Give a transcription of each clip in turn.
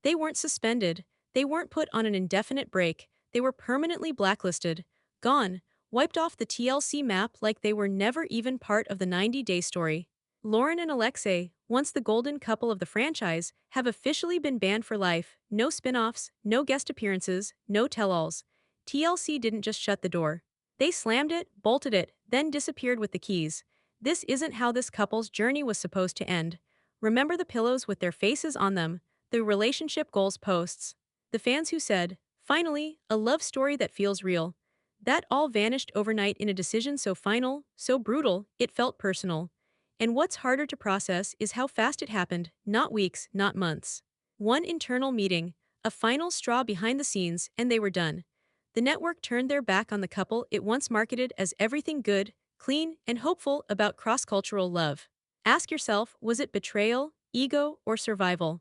They weren't suspended, they weren't put on an indefinite break, they were permanently blacklisted, gone, wiped off the TLC map like they were never even part of the 90-day story. Loren and Alexei, once the golden couple of the franchise, have officially been banned for life. No spin-offs, no guest appearances, no tell-alls. TLC didn't just shut the door. They slammed it, bolted it, then disappeared with the keys. This isn't how this couple's journey was supposed to end. Remember the pillows with their faces on them, the relationship goals posts, the fans who said, "Finally, a love story that feels real." That all vanished overnight in a decision so final, so brutal, it felt personal. And what's harder to process is how fast it happened, not weeks, not months. One internal meeting, a final straw behind the scenes, and they were done. The network turned their back on the couple it once marketed as everything good, clean, and hopeful about cross-cultural love. Ask yourself, was it betrayal, ego, or survival?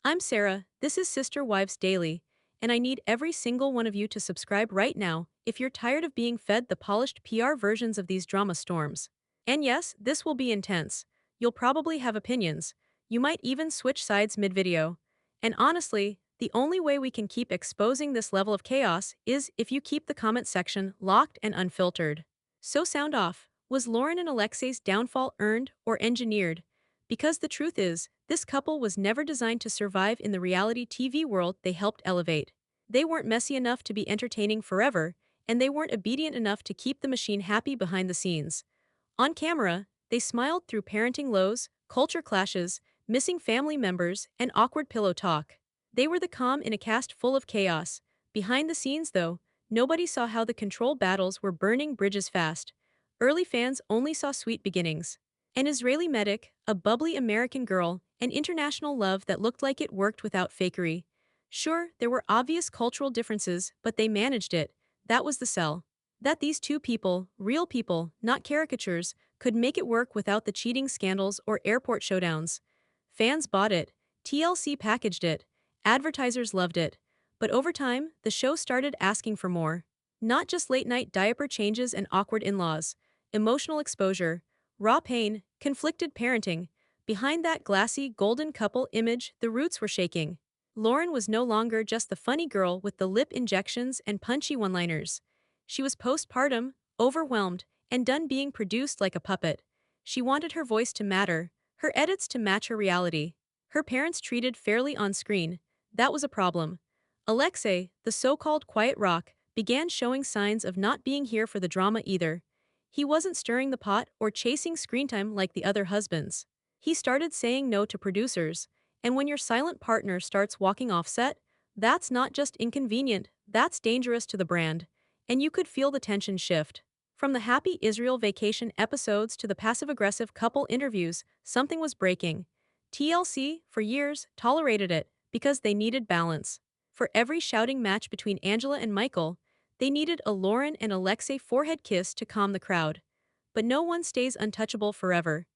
I'm Sarah, this is Sister Wives Daily, and I need every single one of you to subscribe right now if you're tired of being fed the polished PR versions of these drama storms. And yes, this will be intense. You'll probably have opinions. You might even switch sides mid-video. And honestly, the only way we can keep exposing this level of chaos is if you keep the comment section locked and unfiltered. So sound off. Was Loren and Alexei's downfall earned or engineered? Because the truth is, this couple was never designed to survive in the reality TV world they helped elevate. They weren't messy enough to be entertaining forever, and they weren't obedient enough to keep the machine happy behind the scenes. On camera, they smiled through parenting lows, culture clashes, missing family members, and awkward pillow talk. They were the calm in a cast full of chaos. Behind the scenes, though, nobody saw how the control battles were burning bridges fast. Early fans only saw sweet beginnings. An Israeli medic, a bubbly American girl, an international love that looked like it worked without fakery. Sure, there were obvious cultural differences, but they managed it. That was the sell. That these two people, real people, not caricatures, could make it work without the cheating scandals or airport showdowns. Fans bought it, TLC packaged it, advertisers loved it. But over time, the show started asking for more. Not just late-night diaper changes and awkward in-laws, emotional exposure, raw pain, conflicted parenting. Behind that glassy, golden couple image, the roots were shaking. Loren was no longer just the funny girl with the lip injections and punchy one-liners. She was postpartum, overwhelmed, and done being produced like a puppet. She wanted her voice to matter, her edits to match her reality. Her parents treated fairly on screen. That was a problem. Alexei, the so-called quiet rock, began showing signs of not being here for the drama either. He wasn't stirring the pot or chasing screen time like the other husbands. He started saying no to producers, and when your silent partner starts walking off set, that's not just inconvenient, that's dangerous to the brand. And you could feel the tension shift. From the happy Israel vacation episodes to the passive-aggressive couple interviews, something was breaking. TLC, for years, tolerated it because they needed balance. For every shouting match between Angela and Michael, they needed a Loren and Alexei forehead kiss to calm the crowd. But no one stays untouchable forever.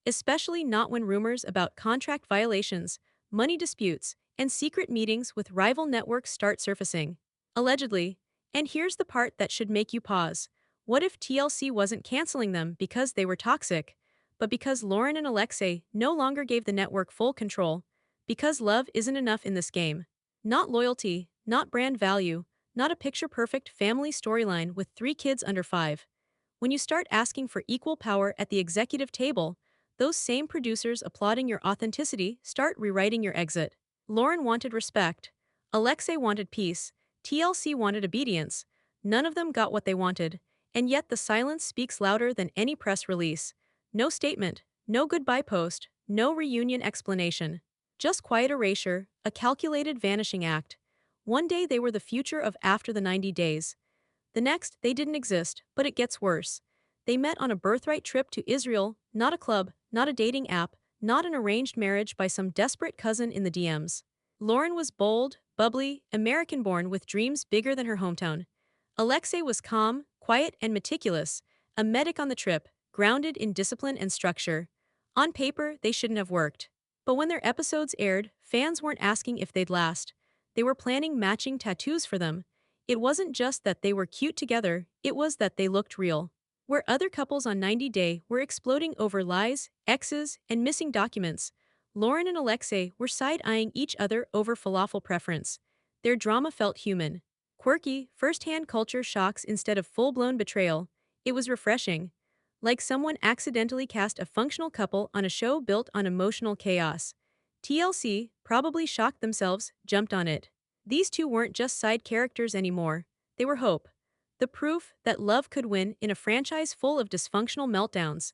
Especially not when rumors about contract violations, money disputes, and secret meetings with rival networks start surfacing. Allegedly. And here's the part that should make you pause. What if TLC wasn't canceling them because they were toxic, but because Loren and Alexei no longer gave the network full control? Because love isn't enough in this game. Not loyalty, not brand value, not a picture-perfect family storyline with 3 kids under 5. When you start asking for equal power at the executive table, those same producers applauding your authenticity start rewriting your exit. Loren wanted respect. Alexei wanted peace. TLC wanted obedience. None of them got what they wanted. And yet the silence speaks louder than any press release. No statement, no goodbye post, no reunion explanation. Just quiet erasure, a calculated vanishing act. One day they were the future of after the 90 days. The next, they didn't exist, but it gets worse. They met on a birthright trip to Israel, not a club, not a dating app, not an arranged marriage by some desperate cousin in the DMs. Loren was bold, bubbly, American-born with dreams bigger than her hometown. Alexei was calm, quiet, and meticulous, a medic on the trip, grounded in discipline and structure. On paper, they shouldn't have worked. But when their episodes aired, fans weren't asking if they'd last. They were planning matching tattoos for them. It wasn't just that they were cute together, it was that they looked real. Where other couples on 90 Day were exploding over lies, exes, and missing documents, Loren and Alexei were side-eyeing each other over falafel preference. Their drama felt human. Quirky, first-hand culture shocks instead of full-blown betrayal. It was refreshing. Like someone accidentally cast a functional couple on a show built on emotional chaos. TLC, probably shocked themselves, jumped on it. These two weren't just side characters anymore. They were hope. The proof that love could win in a franchise full of dysfunctional meltdowns.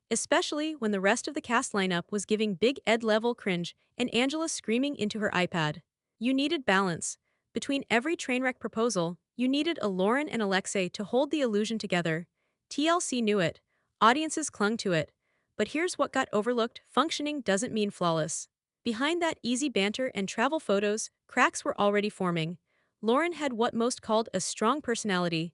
Especially when the rest of the cast lineup was giving Big Ed level cringe and Angela screaming into her iPad. You needed balance. Between every trainwreck proposal, you needed a Loren and Alexei to hold the illusion together. TLC knew it. Audiences clung to it. But here's what got overlooked: functioning doesn't mean flawless. Behind that easy banter and travel photos, cracks were already forming. Loren had what most called a strong personality.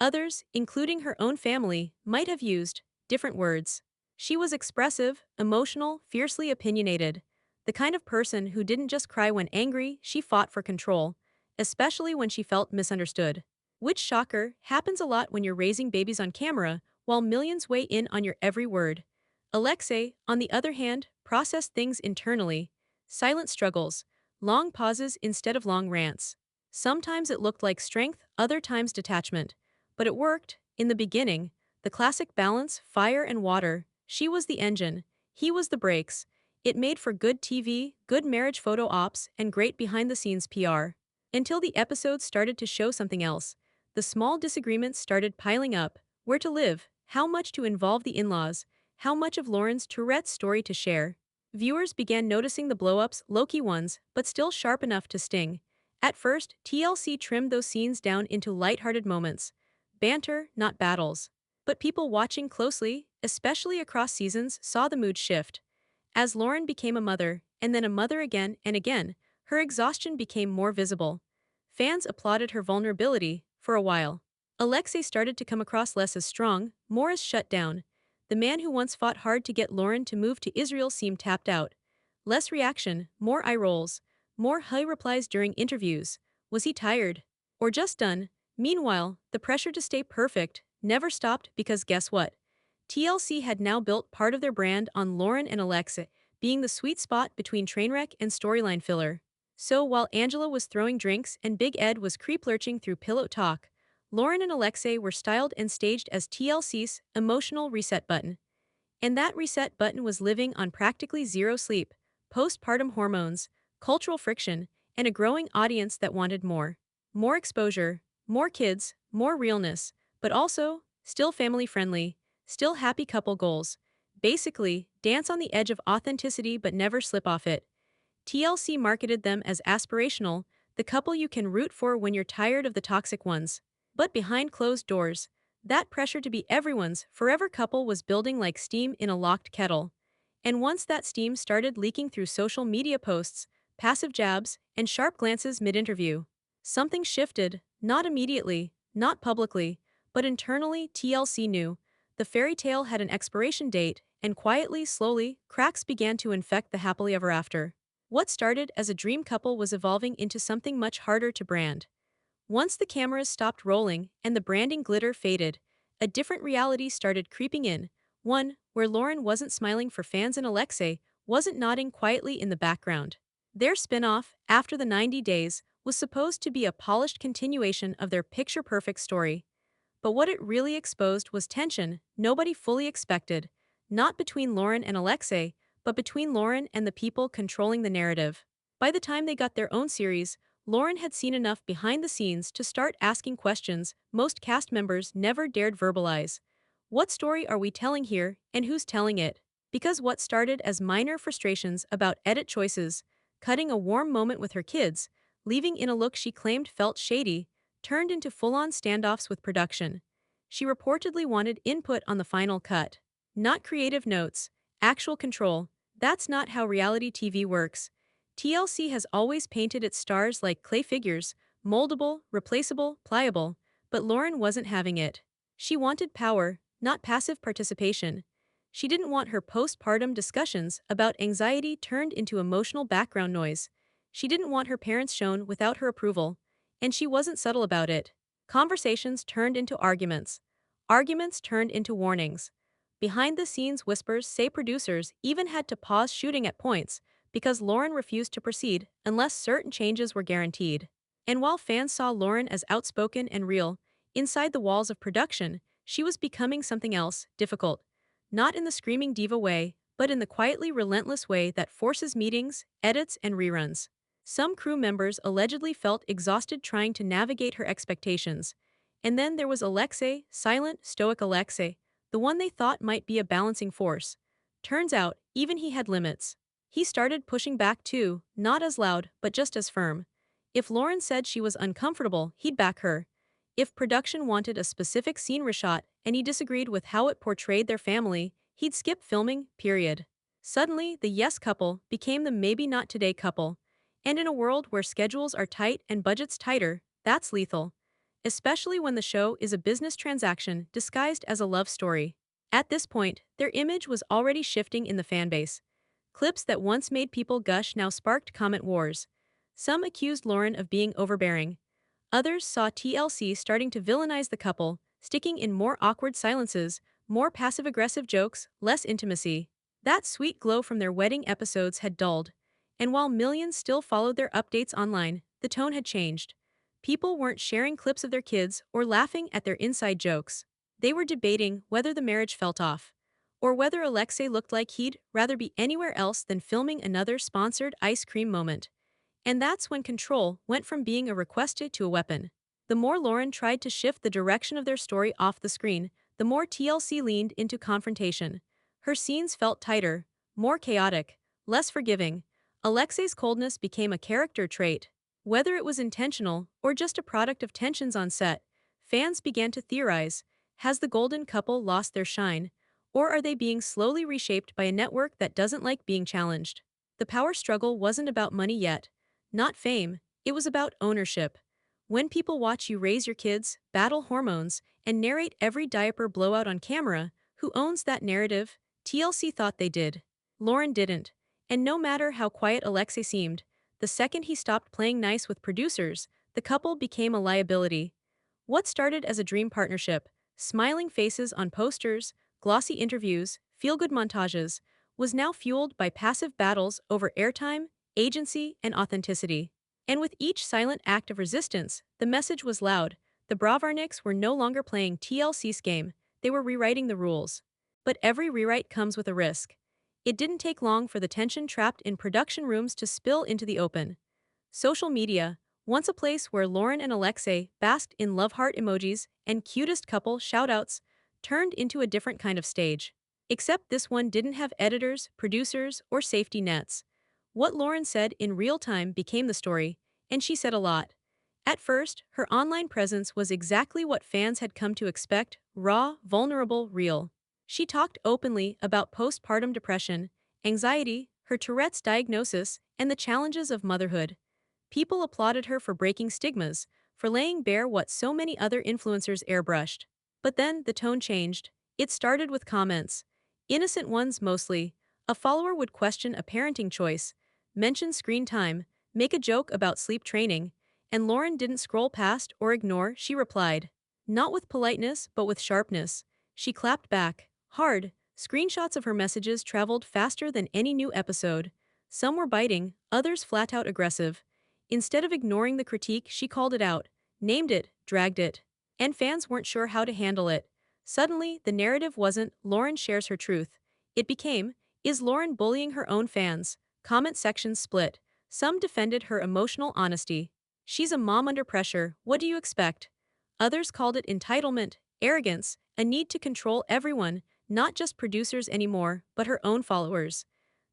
Others, including her own family, might have used different words. She was expressive, emotional, fiercely opinionated. The kind of person who didn't just cry when angry, she fought for control, especially when she felt misunderstood. Which, shocker, happens a lot when you're raising babies on camera, while millions weigh in on your every word. Alexei, on the other hand, processed things internally. Silent struggles, long pauses instead of long rants. Sometimes it looked like strength, other times detachment. But it worked, in the beginning. The classic balance, fire and water. She was the engine, he was the brakes. It made for good TV, good marriage photo ops, and great behind-the-scenes PR. Until the episodes started to show something else. The small disagreements started piling up: where to live, how much to involve the in-laws, how much of Loren's Tourette's story to share. Viewers began noticing the blow-ups, low-key ones, but still sharp enough to sting. At first, TLC trimmed those scenes down into light-hearted moments. Banter, not battles. But people watching closely, especially across seasons, saw the mood shift. As Loren became a mother, and then a mother again and again, her exhaustion became more visible. Fans applauded her vulnerability, for a while. Alexei started to come across less as strong, more as shut down. The man who once fought hard to get Loren to move to Israel seemed tapped out. Less reaction, more eye rolls, more high replies during interviews. Was he tired? Or just done? Meanwhile, the pressure to stay perfect never stopped because guess what? TLC had now built part of their brand on Loren and Alexei being the sweet spot between trainwreck and storyline filler. So while Angela was throwing drinks and Big Ed was creep lurching through pillow talk, Loren and Alexei were styled and staged as TLC's emotional reset button. And that reset button was living on practically zero sleep, postpartum hormones, cultural friction, and a growing audience that wanted more. More exposure, more kids, more realness, but also, still family friendly, still happy couple goals. Basically, dance on the edge of authenticity but never slip off it. TLC marketed them as aspirational, the couple you can root for when you're tired of the toxic ones. But behind closed doors, that pressure to be everyone's forever couple was building like steam in a locked kettle. And once that steam started leaking through social media posts, passive jabs, and sharp glances mid-interview, something shifted, not immediately, not publicly, but internally. TLC knew. The fairy tale had an expiration date, and quietly, slowly, cracks began to infect the happily ever after. What started as a dream couple was evolving into something much harder to brand. Once the cameras stopped rolling and the branding glitter faded, a different reality started creeping in, one where Loren wasn't smiling for fans and Alexei wasn't nodding quietly in the background. Their spin-off, After the 90 Days, was supposed to be a polished continuation of their picture-perfect story. But what it really exposed was tension nobody fully expected, not between Loren and Alexei, but between Loren and the people controlling the narrative. By the time they got their own series, Loren had seen enough behind the scenes to start asking questions most cast members never dared verbalize. What story are we telling here, and who's telling it? Because what started as minor frustrations about edit choices, cutting a warm moment with her kids, leaving in a look she claimed felt shady, turned into full-on standoffs with production. She reportedly wanted input on the final cut. Not creative notes, actual control. That's not how reality TV works. TLC has always painted its stars like clay figures, moldable, replaceable, pliable, but Loren wasn't having it. She wanted power, not passive participation. She didn't want her postpartum discussions about anxiety turned into emotional background noise. She didn't want her parents shown without her approval. And she wasn't subtle about it. Conversations turned into arguments. Arguments turned into warnings. Behind the scenes whispers say producers even had to pause shooting at points because Loren refused to proceed unless certain changes were guaranteed. And while fans saw Loren as outspoken and real, inside the walls of production, she was becoming something else, difficult. Not in the screaming diva way, but in the quietly relentless way that forces meetings, edits, and reruns. Some crew members allegedly felt exhausted trying to navigate her expectations. And then there was Alexei, silent, stoic Alexei, the one they thought might be a balancing force. Turns out, even he had limits. He started pushing back too, not as loud, but just as firm. If Loren said she was uncomfortable, he'd back her. If production wanted a specific scene reshot and he disagreed with how it portrayed their family, he'd skip filming, period. Suddenly, the yes couple became the maybe not today couple. And in a world where schedules are tight and budgets tighter, that's lethal. Especially when the show is a business transaction disguised as a love story. At this point, their image was already shifting in the fanbase. Clips that once made people gush now sparked comment wars. Some accused Loren of being overbearing. Others saw TLC starting to villainize the couple, sticking in more awkward silences, more passive-aggressive jokes, less intimacy. That sweet glow from their wedding episodes had dulled. And while millions still followed their updates online, the tone had changed. People weren't sharing clips of their kids or laughing at their inside jokes. They were debating whether the marriage felt off, or whether Alexei looked like he'd rather be anywhere else than filming another sponsored ice cream moment. And that's when control went from being a request to a weapon. The more Loren tried to shift the direction of their story off the screen, the more TLC leaned into confrontation. Her scenes felt tighter, more chaotic, less forgiving. Alexei's coldness became a character trait. Whether it was intentional or just a product of tensions on set, fans began to theorize, has the golden couple lost their shine, or are they being slowly reshaped by a network that doesn't like being challenged? The power struggle wasn't about money yet. Not fame, it was about ownership. When people watch you raise your kids, battle hormones, and narrate every diaper blowout on camera, who owns that narrative? TLC thought they did. Loren didn't. And no matter how quiet Alexei seemed, the second he stopped playing nice with producers, the couple became a liability. What started as a dream partnership, smiling faces on posters, glossy interviews, feel-good montages, was now fueled by passive battles over airtime, agency, and authenticity. And with each silent act of resistance, the message was loud. The Brovarniks were no longer playing TLC's game, they were rewriting the rules. But every rewrite comes with a risk. It didn't take long for the tension trapped in production rooms to spill into the open. Social media, once a place where Loren and Alexei basked in love heart emojis and cutest couple shoutouts, turned into a different kind of stage. Except this one didn't have editors, producers, or safety nets. What Loren said in real time became the story, and she said a lot. At first, her online presence was exactly what fans had come to expect: raw, vulnerable, real. She talked openly about postpartum depression, anxiety, her Tourette's diagnosis, and the challenges of motherhood. People applauded her for breaking stigmas, for laying bare what so many other influencers airbrushed. But then the tone changed. It started with comments. Innocent ones mostly. A follower would question a parenting choice, mention screen time, make a joke about sleep training, and Loren didn't scroll past or ignore, she replied. Not with politeness, but with sharpness. She clapped back. Hard. Screenshots of her messages traveled faster than any new episode. Some were biting, others flat out aggressive. Instead of ignoring the critique, she called it out, named it, dragged it. And fans weren't sure how to handle it. Suddenly, the narrative wasn't, Loren shares her truth. It became, is Loren bullying her own fans? Comment sections split. Some defended her emotional honesty. She's a mom under pressure, what do you expect? Others called it entitlement, arrogance, a need to control everyone, not just producers anymore, but her own followers.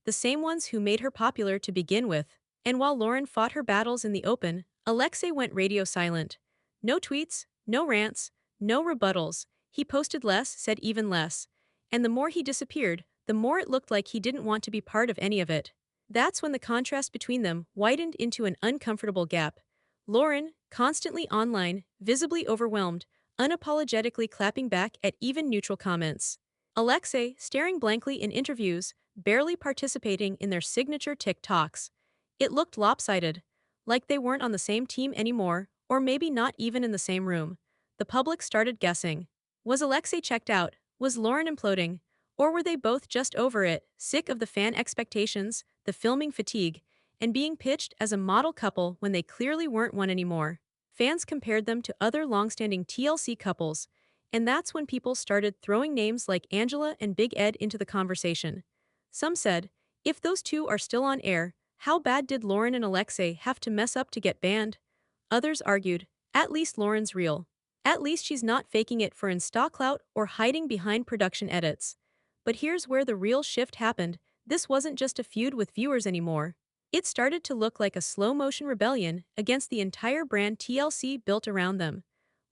The same ones who made her popular to begin with. And while Loren fought her battles in the open, Alexei went radio silent. No tweets, no rants, no rebuttals. He posted less, said even less. And the more he disappeared, the more it looked like he didn't want to be part of any of it. That's when the contrast between them widened into an uncomfortable gap. Loren, constantly online, visibly overwhelmed, unapologetically clapping back at even neutral comments. Alexei, staring blankly in interviews, barely participating in their signature TikToks. It looked lopsided, like they weren't on the same team anymore, or maybe not even in the same room. The public started guessing. Was Alexei checked out? Was Loren imploding? Or were they both just over it, sick of the fan expectations, the filming fatigue, and being pitched as a model couple when they clearly weren't one anymore? Fans compared them to other long-standing TLC couples, and that's when people started throwing names like Angela and Big Ed into the conversation. Some said, if those two are still on air, how bad did Loren and Alexei have to mess up to get banned? Others argued, at least Loren's real. At least she's not faking it for Insta clout or hiding behind production edits. But here's where the real shift happened. This wasn't just a feud with viewers anymore. It started to look like a slow-motion rebellion against the entire brand TLC built around them.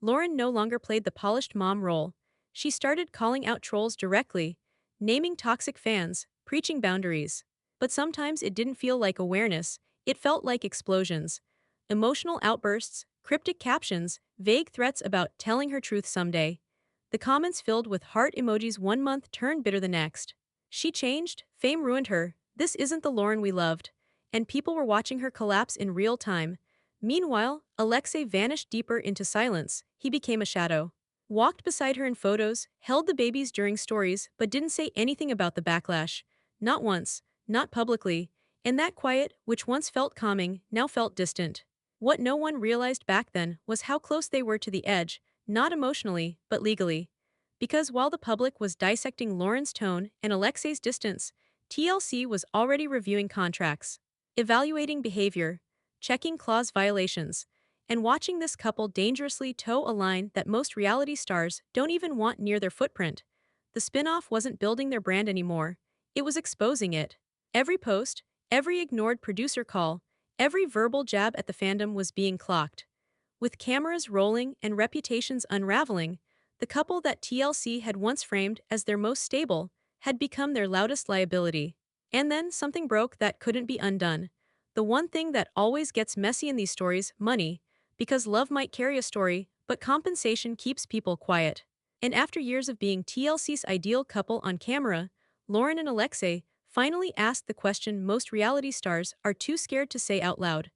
Loren no longer played the polished mom role. She started calling out trolls directly, naming toxic fans, preaching boundaries. But sometimes it didn't feel like awareness, it felt like explosions. Emotional outbursts, cryptic captions, vague threats about telling her truth someday. The comments filled with heart emojis one month turned bitter the next. She changed, fame ruined her, this isn't the Loren we loved. And people were watching her collapse in real time. Meanwhile, Alexei vanished deeper into silence, he became a shadow. Walked beside her in photos, held the babies during stories, but didn't say anything about the backlash. Not once, not publicly, and that quiet, which once felt calming, now felt distant. What no one realized back then was how close they were to the edge, not emotionally, but legally. Because while the public was dissecting Loren's tone and Alexei's distance, TLC was already reviewing contracts, evaluating behavior, checking clause violations, and watching this couple dangerously toe a line that most reality stars don't even want near their footprint. The spin-off wasn't building their brand anymore, it was exposing it. Every post, every ignored producer call, every verbal jab at the fandom was being clocked. With cameras rolling and reputations unraveling, the couple that TLC had once framed as their most stable had become their loudest liability. And then something broke that couldn't be undone. The one thing that always gets messy in these stories, money, because love might carry a story, but compensation keeps people quiet. And after years of being TLC's ideal couple on camera, Loren and Alexei finally asked the question most reality stars are too scared to say out loud.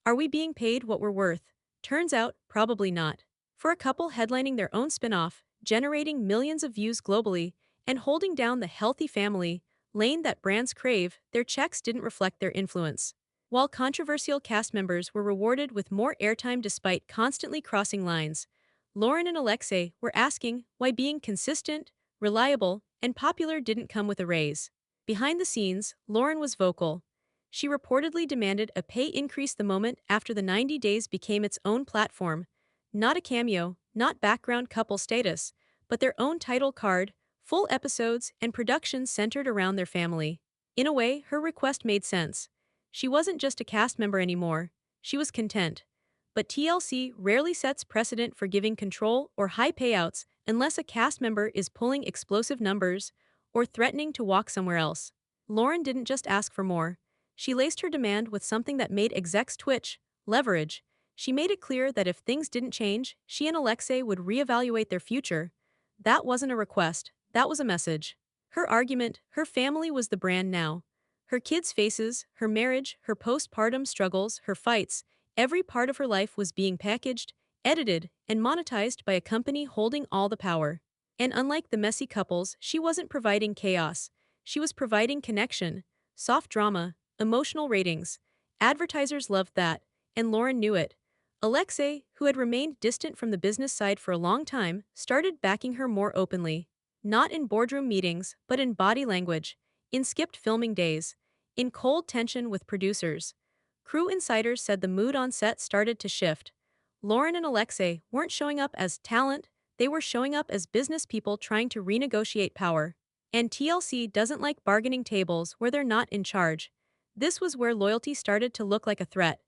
Are we being paid what we're worth? Turns out, probably not. For a couple headlining their own spin-off, generating millions of views globally, and holding down the healthy family lane that brands crave, their checks didn't reflect their influence. While controversial cast members were rewarded with more airtime despite constantly crossing lines, Loren and Alexei were asking why being consistent, reliable, and popular didn't come with a raise. Behind the scenes, Loren was vocal. She reportedly demanded a pay increase the moment after the 90 Days became its own platform. Not a cameo, not background couple status, but their own title card, full episodes, and productions centered around their family. In a way, her request made sense. She wasn't just a cast member anymore, she was content. But TLC rarely sets precedent for giving control or high payouts unless a cast member is pulling explosive numbers or threatening to walk somewhere else. Loren didn't just ask for more. She laced her demand with something that made execs twitch: leverage. She made it clear that if things didn't change, she and Alexei would reevaluate their future. That wasn't a request, that was a message. Her argument, her family was the brand now. Her kids' faces, her marriage, her postpartum struggles, her fights, every part of her life was being packaged, edited, and monetized by a company holding all the power. And unlike the messy couples, she wasn't providing chaos. She was providing connection, soft drama, emotional ratings. Advertisers loved that, and Loren knew it. Alexei, who had remained distant from the business side for a long time, started backing her more openly. Not in boardroom meetings, but in body language, in skipped filming days, in cold tension with producers. Crew insiders said the mood on set started to shift. Loren and Alexei weren't showing up as talent, they were showing up as business people trying to renegotiate power. And TLC doesn't like bargaining tables where they're not in charge. This was where loyalty started to look like a threat.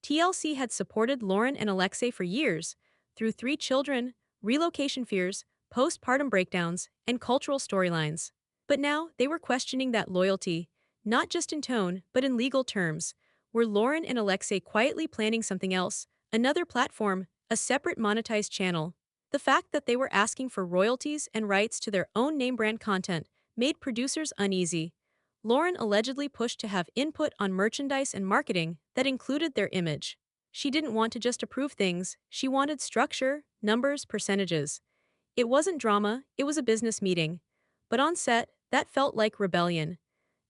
TLC had supported Loren and Alexei for years, through 3 children, relocation fears, postpartum breakdowns, and cultural storylines. But now, they were questioning that loyalty, not just in tone, but in legal terms. Were Loren and Alexei quietly planning something else, another platform, a separate monetized channel? The fact that they were asking for royalties and rights to their own name brand content made producers uneasy. Loren allegedly pushed to have input on merchandise and marketing that included their image. She didn't want to just approve things, she wanted structure, numbers, percentages. It wasn't drama, it was a business meeting. But on set, That felt like rebellion,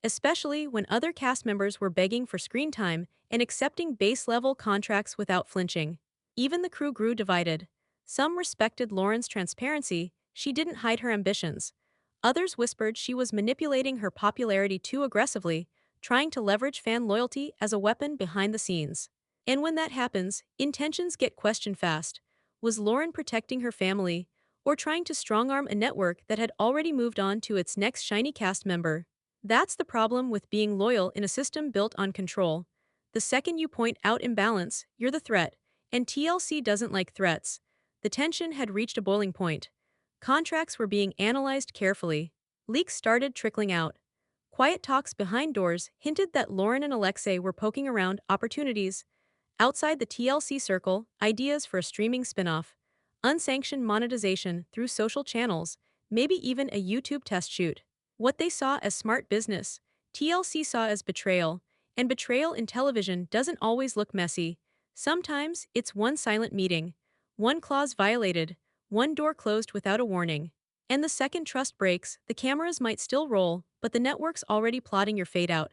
especially when other cast members were begging for screen time and accepting base-level contracts without flinching. Even the crew grew divided. Some respected Loren's transparency, she didn't hide her ambitions. Others whispered she was manipulating her popularity too aggressively, trying to leverage fan loyalty as a weapon behind the scenes. And when that happens, intentions get questioned fast. Was Loren protecting her family, or trying to strong-arm a network that had already moved on to its next shiny cast member? That's the problem with being loyal in a system built on control. The second you point out imbalance, you're the threat, and TLC doesn't like threats. The tension had reached a boiling point. Contracts were being analyzed carefully. Leaks started trickling out. Quiet talks behind doors hinted that Loren and Alexei were poking around opportunities. Outside the TLC circle, ideas for a streaming spin-off, unsanctioned monetization through social channels, maybe even a YouTube test shoot. What they saw as smart business, TLC saw as betrayal, and betrayal in television doesn't always look messy. Sometimes it's one silent meeting, one clause violated, one door closed without a warning. And the second trust breaks, the cameras might still roll, but the network's already plotting your fade out.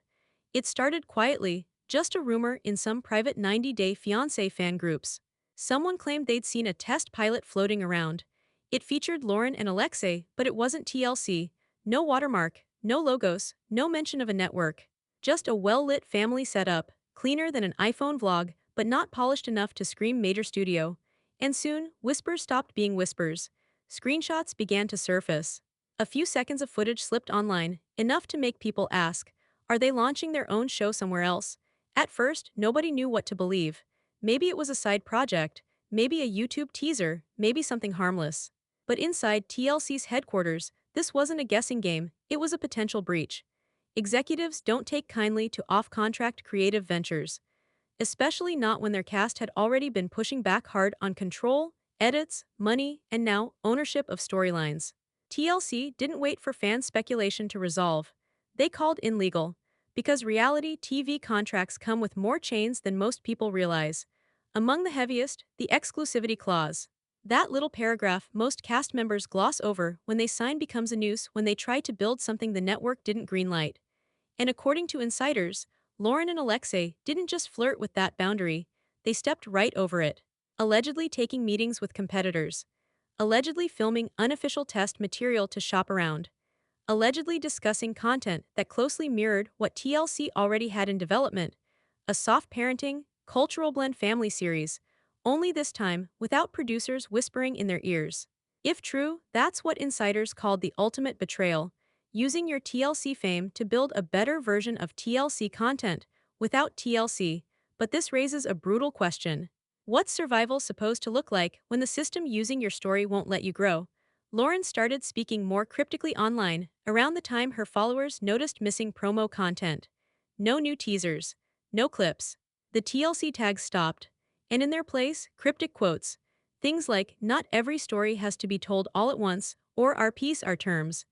It started quietly, just a rumor in some private 90-day Fiancé fan groups. Someone claimed they'd seen a test pilot floating around. It featured Loren and Alexei, but it wasn't TLC. No watermark, no logos, no mention of a network. Just a well-lit family setup, cleaner than an iPhone vlog, but not polished enough to scream major studio. And soon, whispers stopped being whispers. Screenshots began to surface. A few seconds of footage slipped online, enough to make people ask, are they launching their own show somewhere else? At first, nobody knew what to believe. Maybe it was a side project, maybe a YouTube teaser, maybe something harmless. But inside TLC's headquarters, this wasn't a guessing game, it was a potential breach. Executives don't take kindly to off-contract creative ventures, especially not when their cast had already been pushing back hard on control, edits, money, and now ownership of storylines. TLC didn't wait for fan speculation to resolve. They called in legal, because reality TV contracts come with more chains than most people realize. Among the heaviest, the exclusivity clause. That little paragraph most cast members gloss over when they sign becomes a noose when they try to build something the network didn't greenlight. And according to insiders, Loren and Alexei didn't just flirt with that boundary, they stepped right over it. Allegedly taking meetings with competitors. Allegedly filming unofficial test material to shop around. Allegedly discussing content that closely mirrored what TLC already had in development. A soft parenting, cultural blend family series, only this time without producers whispering in their ears. If true, that's what insiders called the ultimate betrayal, using your TLC fame to build a better version of TLC content without TLC. But this raises a brutal question. What's survival supposed to look like when the system using your story won't let you grow? Loren started speaking more cryptically online around the time her followers noticed missing promo content. No new teasers, no clips. The TLC tags stopped, and in their place, cryptic quotes. Things like, not every story has to be told all at once, or our piece, our terms.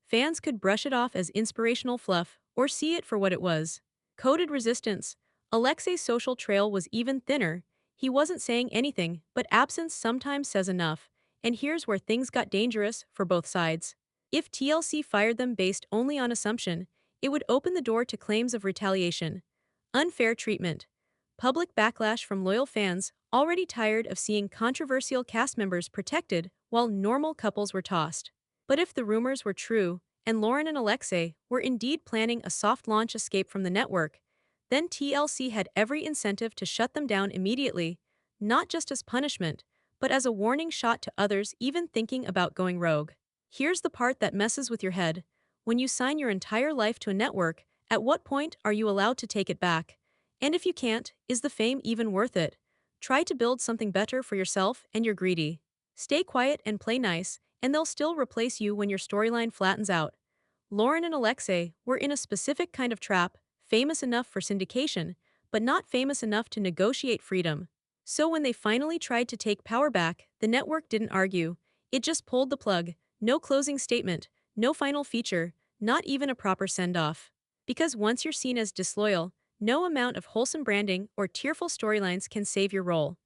Fans could brush it off as inspirational fluff, or see it for what it was. Coded resistance. Alexei's social trail was even thinner. He wasn't saying anything, but absence sometimes says enough. And here's where things got dangerous for both sides. If TLC fired them based only on assumption, it would open the door to claims of retaliation. Unfair treatment. Public backlash from loyal fans, already tired of seeing controversial cast members protected while normal couples were tossed. But if the rumors were true, and Loren and Alexei were indeed planning a soft launch escape from the network, then TLC had every incentive to shut them down immediately, not just as punishment, but as a warning shot to others even thinking about going rogue. Here's the part that messes with your head. When you sign your entire life to a network, at what point are you allowed to take it back? And if you can't, is the fame even worth it? Try to build something better for yourself and you're greedy. Stay quiet and play nice, and they'll still replace you when your storyline flattens out. Loren and Alexei were in a specific kind of trap, famous enough for syndication, but not famous enough to negotiate freedom. So when they finally tried to take power back, the network didn't argue. It just pulled the plug. No closing statement, no final feature, not even a proper send-off. Because once you're seen as disloyal, no amount of wholesome branding or tearful storylines can save your role.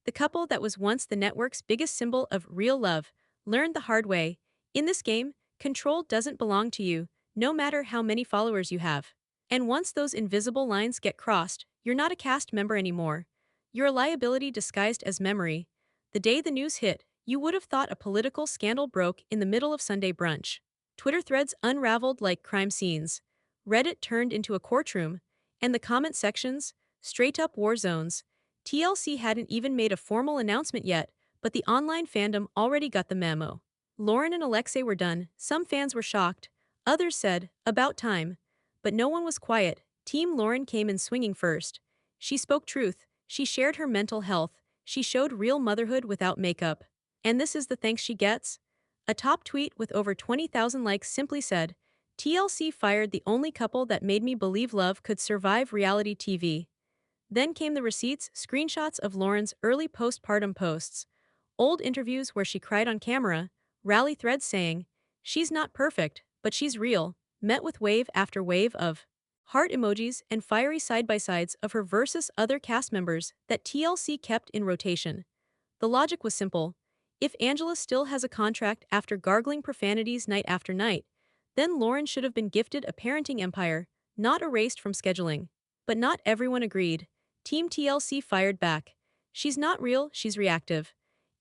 The couple that was once the network's biggest symbol of real love learned the hard way. In this game, control doesn't belong to you, no matter how many followers you have. And once those invisible lines get crossed, you're not a cast member anymore. You're a liability disguised as memory. The day the news hit, you would have thought a political scandal broke in the middle of Sunday brunch. Twitter threads unraveled like crime scenes. Reddit turned into a courtroom. And the comment sections, straight up war zones. TLC hadn't even made a formal announcement yet, but the online fandom already got the memo. Loren and Alexei were done. Some fans were shocked. Others said, about time. But no one was quiet. Team Loren came in swinging first. She spoke truth. She shared her mental health. She showed real motherhood without makeup. And this is the thanks she gets? A top tweet with over 20,000 likes simply said, TLC fired the only couple that made me believe love could survive reality TV. Then came the receipts, screenshots of Loren's early postpartum posts, old interviews where she cried on camera, rally threads saying, she's not perfect, but she's real, met with wave after wave of heart emojis and fiery side-by-sides of her versus other cast members that TLC kept in rotation. The logic was simple. If Angela still has a contract after gargling profanities night after night, then Loren should have been gifted a parenting empire, not erased from scheduling. But not everyone agreed. Team TLC fired back. She's not real, she's reactive.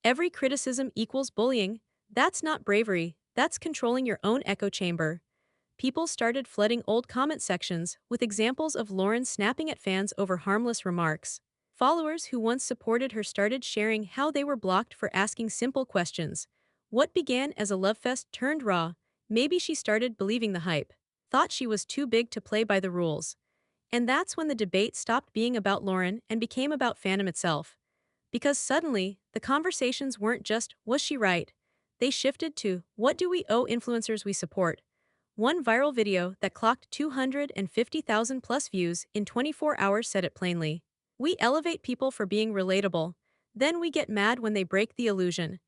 Every criticism equals bullying. That's not bravery, that's controlling your own echo chamber. People started flooding old comment sections with examples of Loren snapping at fans over harmless remarks. Followers who once supported her started sharing how they were blocked for asking simple questions. What began as a love fest turned raw. Maybe she started believing the hype. Thought she was too big to play by the rules. And that's when the debate stopped being about Loren and became about fandom itself. Because suddenly, the conversations weren't just, was she right? They shifted to, what do we owe influencers we support? One viral video that clocked 250,000 plus views in 24 hours said it plainly. We elevate people for being relatable. Then we get mad when they break the illusion.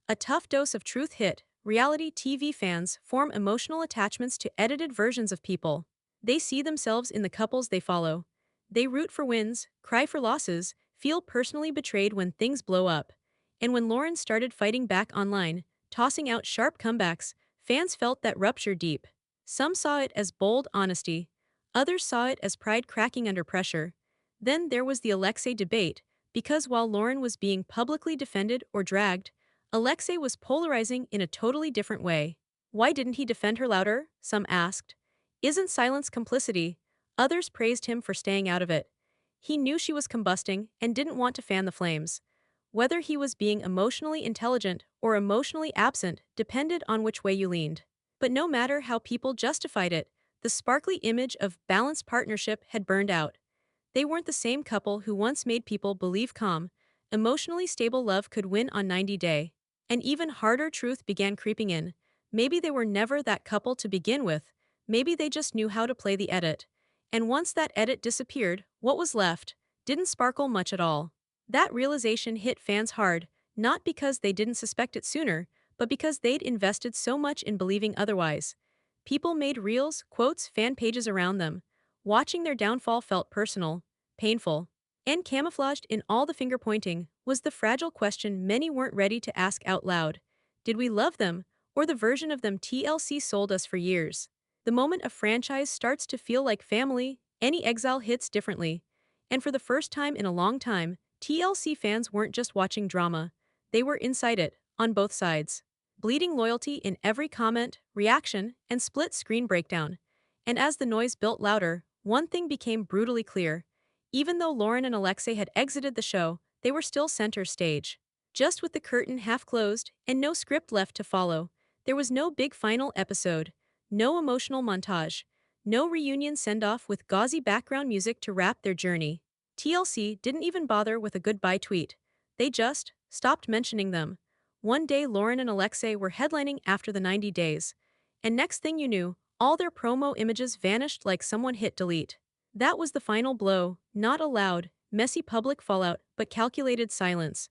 A tough dose of truth hit. Reality TV fans form emotional attachments to edited versions of people. They see themselves in the couples they follow. They root for wins, cry for losses, feel personally betrayed when things blow up. And when Loren started fighting back online, tossing out sharp comebacks, fans felt that rupture deep. Some saw it as bold honesty. Others saw it as pride cracking under pressure. Then there was the Alexei debate, because while Loren was being publicly defended or dragged, Alexei was polarizing in a totally different way. Why didn't he defend her louder? Some asked. Isn't silence complicity? Others praised him for staying out of it. He knew she was combusting and didn't want to fan the flames. Whether he was being emotionally intelligent or emotionally absent depended on which way you leaned. But no matter how people justified it, the sparkly image of balanced partnership had burned out. They weren't the same couple who once made people believe calm, emotionally stable love could win on 90 Day. An even harder truth began creeping in. Maybe they were never that couple to begin with. Maybe they just knew how to play the edit. And once that edit disappeared, what was left didn't sparkle much at all. That realization hit fans hard, not because they didn't suspect it sooner, but because they'd invested so much in believing otherwise. People made reels, quotes, fan pages around them. Watching their downfall felt personal, painful. And camouflaged in all the finger-pointing was the fragile question many weren't ready to ask out loud. Did we love them, or the version of them TLC sold us for years? The moment a franchise starts to feel like family, any exile hits differently. And for the first time in a long time, TLC fans weren't just watching drama. They were inside it, on both sides. Bleeding loyalty in every comment, reaction, and split-screen breakdown. And as the noise built louder, one thing became brutally clear. Even though Loren and Alexei had exited the show, they were still center stage. Just with the curtain half closed and no script left to follow, there was no big final episode, no emotional montage, no reunion send-off with gauzy background music to wrap their journey. TLC didn't even bother with a goodbye tweet. They just stopped mentioning them. One day Loren and Alexei were headlining after the 90 days. And next thing you knew, all their promo images vanished like someone hit delete. That was the final blow, not a loud, messy public fallout, but calculated silence.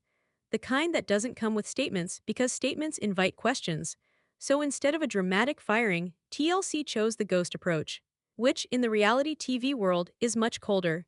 The kind that doesn't come with statements because statements invite questions. So instead of a dramatic firing, TLC chose the ghost approach, which in the reality TV world is much colder.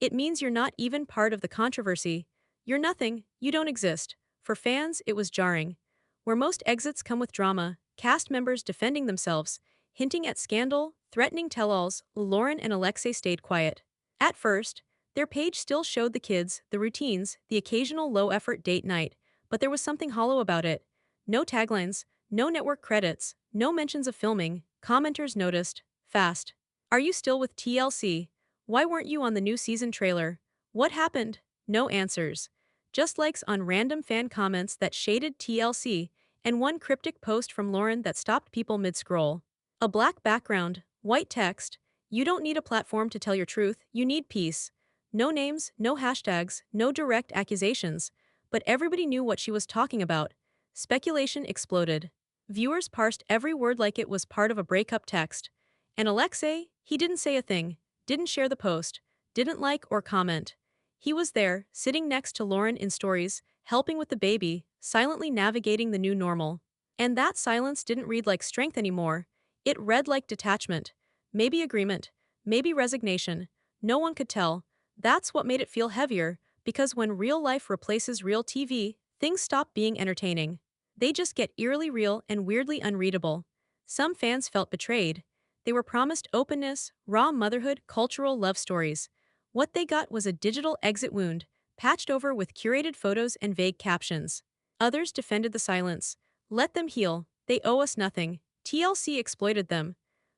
It means you're not even part of the controversy. You're nothing, you don't exist. For fans, it was jarring. Where most exits come with drama, cast members defending themselves, hinting at scandal, threatening tell-alls. Loren and Alexei stayed quiet. At first, their page still showed the kids, the routines, the occasional low-effort date night, but there was something hollow about it. No taglines, no network credits, no mentions of filming. Commenters noticed. Fast. Are you still with TLC? Why weren't you on the new season trailer? What happened? No answers. Just likes on random fan comments that shaded TLC, and one cryptic post from Loren that stopped people mid-scroll. A black background, white text. You don't need a platform to tell your truth, you need peace. No names, no hashtags, no direct accusations. But everybody knew what she was talking about. Speculation exploded. Viewers parsed every word like it was part of a breakup text. And Alexei, he didn't say a thing, didn't share the post, didn't like or comment. He was there, sitting next to Loren in stories, helping with the baby, silently navigating the new normal. And that silence didn't read like strength anymore. It read like detachment. Maybe agreement. Maybe resignation. No one could tell. That's what made it feel heavier, because when real life replaces real TV, things stop being entertaining. They just get eerily real and weirdly unreadable. Some fans felt betrayed. They were promised openness, raw motherhood, cultural love stories. What they got was a digital exit wound, patched over with curated photos and vague captions. Others defended the silence. Let them heal, they owe us nothing. TLC exploited them.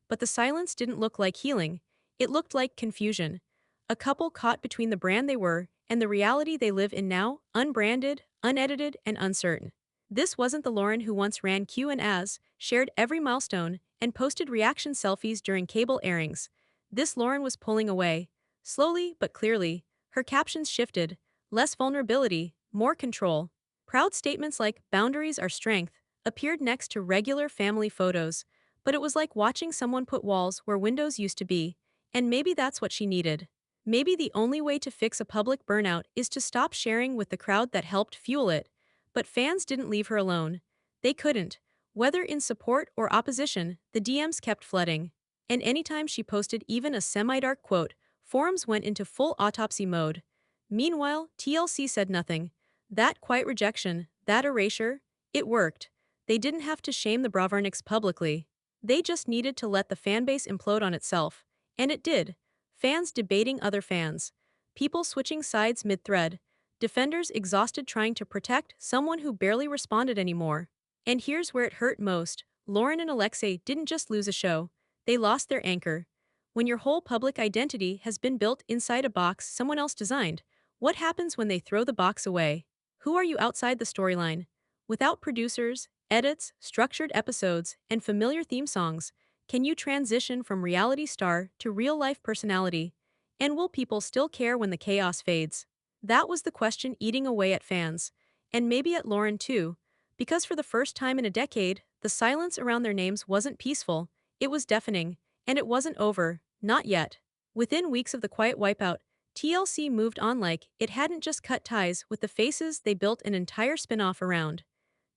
But the silence didn't look like healing. It looked like confusion. A couple caught between the brand they were and the reality they live in now, unbranded, unedited, and uncertain. This wasn't the Loren who once ran Q&As, shared every milestone, and posted reaction selfies during cable airings. This Loren was pulling away. Slowly but clearly, her captions shifted. Less vulnerability, more control. Proud statements like, "Boundaries are strength," appeared next to regular family photos. But it was like watching someone put walls where windows used to be. And maybe that's what she needed. Maybe the only way to fix a public burnout is to stop sharing with the crowd that helped fuel it. But fans didn't leave her alone. They couldn't. Whether in support or opposition, the DMs kept flooding. And anytime she posted even a semi-dark quote, forums went into full autopsy mode. Meanwhile, TLC said nothing. That quiet rejection, that erasure, it worked. They didn't have to shame the Brovarniks publicly. They just needed to let the fanbase implode on itself. And it did. Fans debating other fans. People switching sides mid-thread. Defenders exhausted trying to protect someone who barely responded anymore. And here's where it hurt most. Loren and Alexei didn't just lose a show. They lost their anchor. When your whole public identity has been built inside a box someone else designed, what happens when they throw the box away? Who are you outside the storyline? Without producers, edits, structured episodes, and familiar theme songs, can you transition from reality star to real-life personality? And will people still care when the chaos fades? That was the question eating away at fans. And maybe at Loren too. Because for the first time in a decade, the silence around their names wasn't peaceful, it was deafening. And it wasn't over, not yet. Within weeks of the quiet wipeout, TLC moved on like it hadn't just cut ties with the faces they built an entire spin-off around.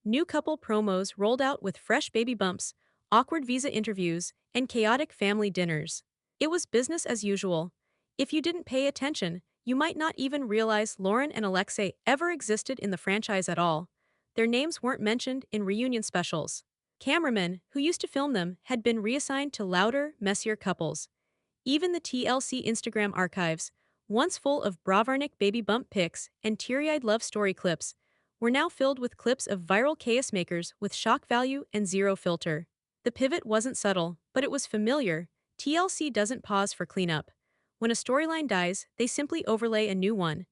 New couple promos rolled out with fresh baby bumps, awkward visa interviews, and chaotic family dinners. It was business as usual. If you didn't pay attention, you might not even realize Loren and Alexei ever existed in the franchise at all. Their names weren't mentioned in reunion specials. Cameramen who used to film them had been reassigned to louder, messier couples. Even the TLC Instagram archives, once full of Brovarnik baby bump pics and teary-eyed love story clips, were now filled with clips of viral chaos makers with shock value and zero filter. The pivot wasn't subtle, but it was familiar. TLC doesn't pause for cleanup. When a storyline dies, they simply overlay a new one.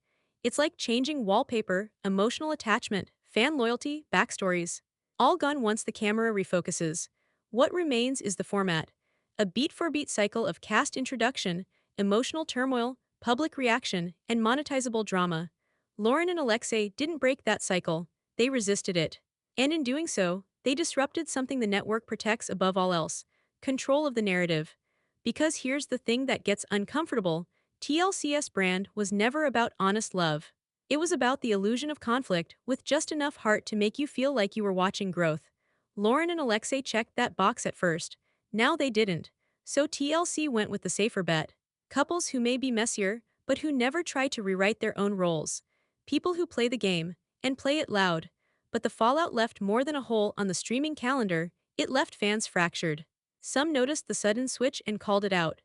It's like changing wallpaper, emotional attachment, fan loyalty, backstories. All gone once the camera refocuses. What remains is the format. A beat-for-beat cycle of cast introduction, emotional turmoil, public reaction, and monetizable drama. Loren and Alexei didn't break that cycle, they resisted it. And in doing so, they disrupted something the network protects above all else: control of the narrative. Because here's the thing that gets uncomfortable: TLC's brand was never about honest love. It was about the illusion of conflict with just enough heart to make you feel like you were watching growth. Loren and Alexei checked that box at first. Now they didn't. So TLC went with the safer bet. Couples who may be messier, but who never try to rewrite their own roles. People who play the game, and play it loud. But the fallout left more than a hole on the streaming calendar, it left fans fractured. Some noticed the sudden switch and called it out.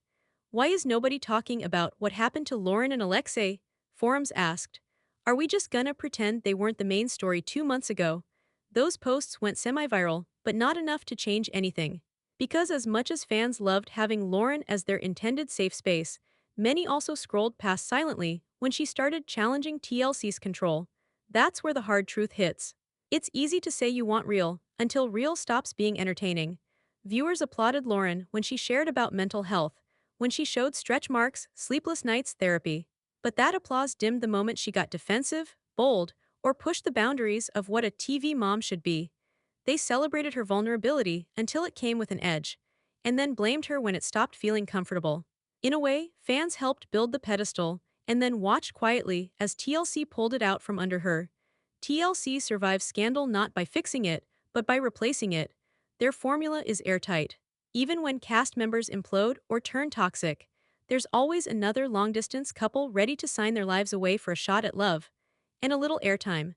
Why is nobody talking about what happened to Loren and Alexei? Forums asked. Are we just gonna pretend they weren't the main story 2 months ago? Those posts went semi-viral, but not enough to change anything. Because as much as fans loved having Loren as their intended safe space, many also scrolled past silently when she started challenging TLC's control. That's where the hard truth hits. It's easy to say you want real, until real stops being entertaining. Viewers applauded Loren when she shared about mental health, when she showed stretch marks, sleepless nights, therapy. But that applause dimmed the moment she got defensive, bold, or pushed the boundaries of what a TV mom should be. They celebrated her vulnerability until it came with an edge, and then blamed her when it stopped feeling comfortable. In a way, fans helped build the pedestal, and then watched quietly as TLC pulled it out from under her. TLC survives scandal not by fixing it, but by replacing it. Their formula is airtight. Even when cast members implode or turn toxic, there's always another long-distance couple ready to sign their lives away for a shot at love and a little airtime.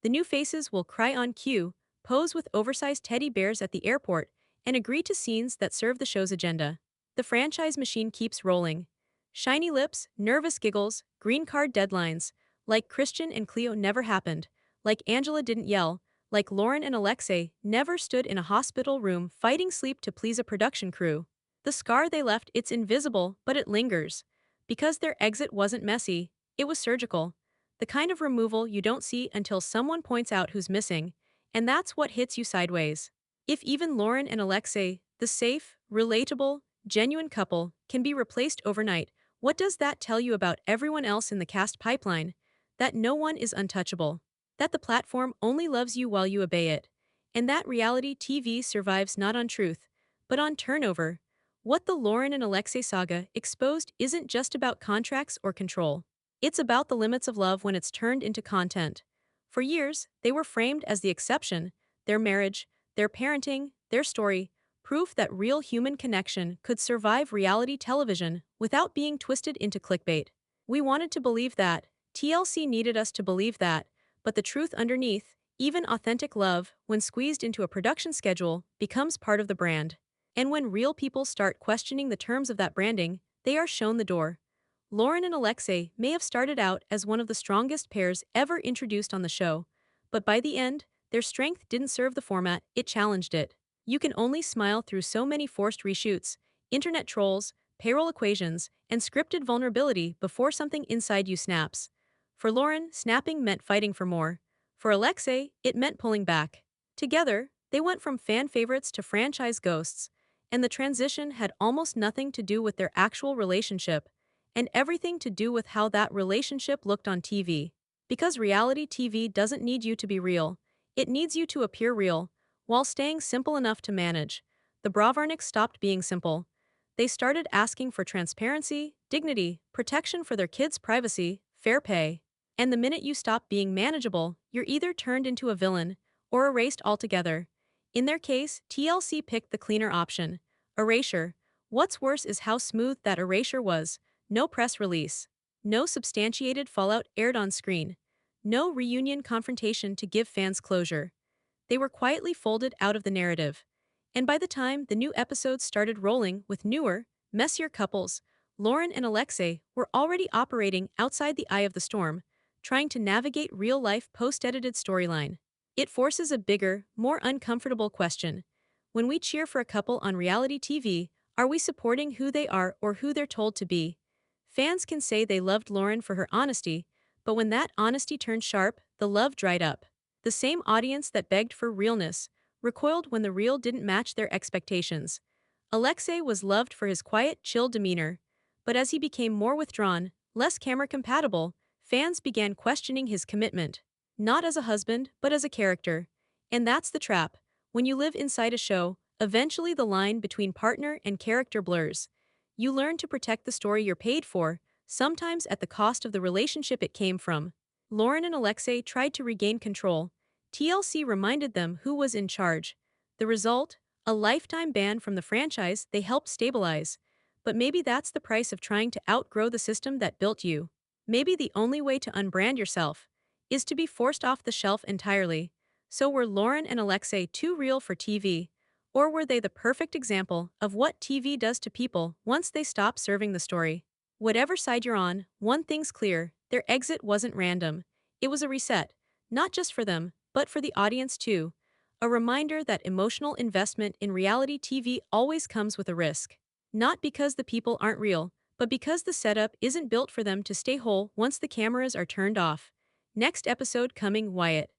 The new faces will cry on cue, pose with oversized teddy bears at the airport, and agree to scenes that serve the show's agenda. The franchise machine keeps rolling. Shiny lips, nervous giggles, green card deadlines. Like Christian and Cleo never happened. Like Angela didn't yell. Like Loren and Alexei never stood in a hospital room fighting sleep to please a production crew. The scar they left, it's invisible, but it lingers. Because their exit wasn't messy, it was surgical. The kind of removal you don't see until someone points out who's missing, and that's what hits you sideways. If even Loren and Alexei, the safe, relatable, genuine couple, can be replaced overnight, what does that tell you about everyone else in the cast pipeline? That no one is untouchable. That the platform only loves you while you obey it. And that reality TV survives not on truth, but on turnover. What the Loren and Alexei saga exposed isn't just about contracts or control. It's about the limits of love when it's turned into content. For years, they were framed as the exception, their marriage, their parenting, their story, proof that real human connection could survive reality television without being twisted into clickbait. We wanted to believe that, TLC needed us to believe that, but the truth underneath, even authentic love, when squeezed into a production schedule, becomes part of the brand. And when real people start questioning the terms of that branding, they are shown the door. Loren and Alexei may have started out as one of the strongest pairs ever introduced on the show, but by the end, their strength didn't serve the format, it challenged it. You can only smile through so many forced reshoots, internet trolls, payroll equations, and scripted vulnerability before something inside you snaps. For Loren, snapping meant fighting for more. For Alexei, it meant pulling back. Together, they went from fan favorites to franchise ghosts, and the transition had almost nothing to do with their actual relationship, and everything to do with how that relationship looked on TV. Because reality TV doesn't need you to be real, it needs you to appear real, while staying simple enough to manage. The Brovarniks stopped being simple. They started asking for transparency, dignity, protection for their kids' privacy, fair pay. And the minute you stop being manageable, you're either turned into a villain or erased altogether. In their case, TLC picked the cleaner option, erasure. What's worse is how smooth that erasure was. No press release. No substantiated fallout aired on screen. No reunion confrontation to give fans closure. They were quietly folded out of the narrative. And by the time the new episodes started rolling with newer, messier couples, Loren and Alexei were already operating outside the eye of the storm, trying to navigate real-life post-edited storyline. It forces a bigger, more uncomfortable question. When we cheer for a couple on reality TV, are we supporting who they are or who they're told to be? Fans can say they loved Loren for her honesty, but when that honesty turned sharp, the love dried up. The same audience that begged for realness recoiled when the real didn't match their expectations. Alexei was loved for his quiet, chill demeanor, but as he became more withdrawn, less camera-compatible, fans began questioning his commitment. Not as a husband, but as a character. And that's the trap. When you live inside a show, eventually the line between partner and character blurs. You learn to protect the story you're paid for, sometimes at the cost of the relationship it came from. Loren and Alexei tried to regain control. TLC reminded them who was in charge. The result? A lifetime ban from the franchise they helped stabilize. But maybe that's the price of trying to outgrow the system that built you. Maybe the only way to unbrand yourself is to be forced off the shelf entirely. So were Loren and Alexei too real for TV? Or were they the perfect example of what TV does to people once they stop serving the story? Whatever side you're on, one thing's clear: their exit wasn't random. It was a reset, not just for them, but for the audience too. A reminder that emotional investment in reality TV always comes with a risk. Not because the people aren't real, but because the setup isn't built for them to stay whole once the cameras are turned off. Next episode coming: Wyatt.